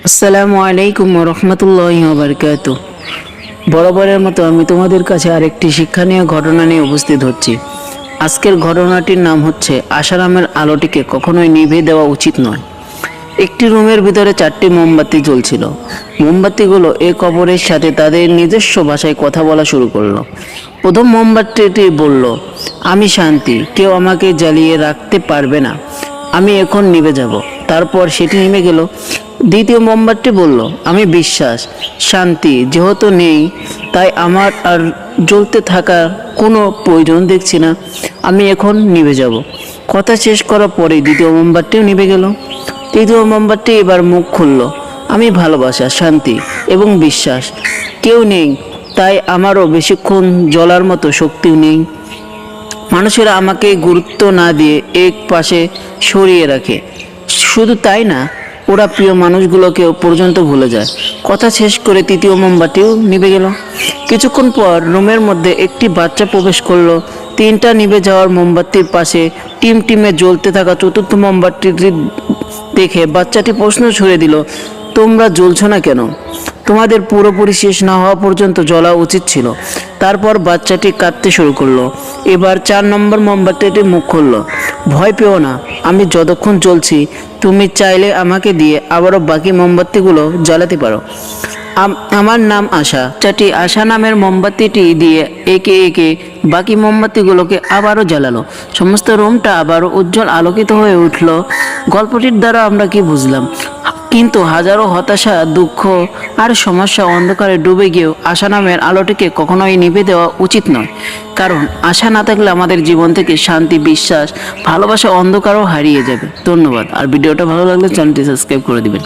আসসালামু আলাইকুম রহমতুল্লাহি ওয়া বারাকাতুহু। বরাবরের মতো আমি তোমাদের কাছে আরেকটি শিক্ষণীয় ঘটনা নিয়ে উপস্থিত হচ্ছি। আজকের ঘটনাটির নাম হচ্ছে আশারামের আলোটিকে কখনোই নিভে দেওয়া উচিত নয়। একটি রুমের ভিতরে 4টি মোমবাতি জ্বলছিল। মোমবাতিগুলো এক অপরের সাথে তাদের নিজস্ব ভাষায় কথা বলা শুরু করলো। প্রথম মোমবাতিটি বলল, আমি শান্তি, কেউ আমাকে জ্বালিয়ে রাখতে পারবে না, আমি এখন নিভে যাব। তারপর সেটি নেমে গেল। দ্বিতীয় মোমবাতি বলল, আমি বিশ্বাস, শান্তি যেহেতু নেই তাই আমার আর জ্বলতে থাকার কোনো প্রয়োজন দেখছি না, আমি এখন নিভে যাব। কথা শেষ করার পরেই দ্বিতীয় মোমবাতিও নিভে গেল। তৃতীয় মোমবাতি এবার মুখ খুলল, আমি ভালোবাসা, শান্তি এবং বিশ্বাস, কেউ নেই তাই আমারও বেশিক্ষণ জ্বলার মতো শক্তিও নেই। মানুষেরা আমাকে গুরুত্ব না দিয়ে এক পাশে সরিয়ে রাখে। শুধু তাই না, ওরা প্রিয় মানুষগুলোকেও পর্যন্ত ভুলে যায়। কথা শেষ করে তৃতীয় মোমবাতিও নিভে গেল। কিছুক্ষণ পর রুমের মধ্যে একটি বাচ্চা প্রবেশ করলো। 3টা নিভে যাওয়ার মোমবাতির পাশে টিমে জ্বলতে থাকা চতুর্থ মোমবাতিটি দেখে বাচ্চাটি প্রশ্ন ছুড়ে দিল, তোমরা জ্বলছো না কেন? তোমাদের পুরোপুরি শেষ না হওয়া পর্যন্ত জ্বলা উচিত ছিল। তারপর বাচ্চাটি কাঁদতে শুরু করলো। এবার 4 নম্বর মোমবাতিটি মুখ খুললো, ভয় পেও না, আমি যতক্ষণ জ্বলছি তুমি চাইলে আমাকে দিয়ে আবারও বাকি মোমবাতিগুলো জ্বালাতে পারো। আমার নাম আশা। চাটি আশা নামের মোমবাতিটি দিয়ে একে একে বাকি মোমবাতিগুলোকে আবারও জ্বালালো। সমস্ত রুমটা আবারও উজ্জ্বল আলোকিত হয়ে উঠল। গল্পটির দ্বারা আমরা কি বুঝলাম? কিন্তু হাজারো হতাশা, দুঃখ আর সমস্যা অন্ধকারে ডুবে গিয়েও আশা নামের আলোটিকে কখনোই নিভে দেওয়া উচিত নয়। কারণ আশা না থাকলে আমাদের জীবন থেকে শান্তি, বিশ্বাস, ভালোবাসা অন্ধকারও হারিয়ে যাবে। ধন্যবাদ। আর ভিডিওটা ভালো লাগলে চ্যানেলটি সাবস্ক্রাইব করে দিবেন।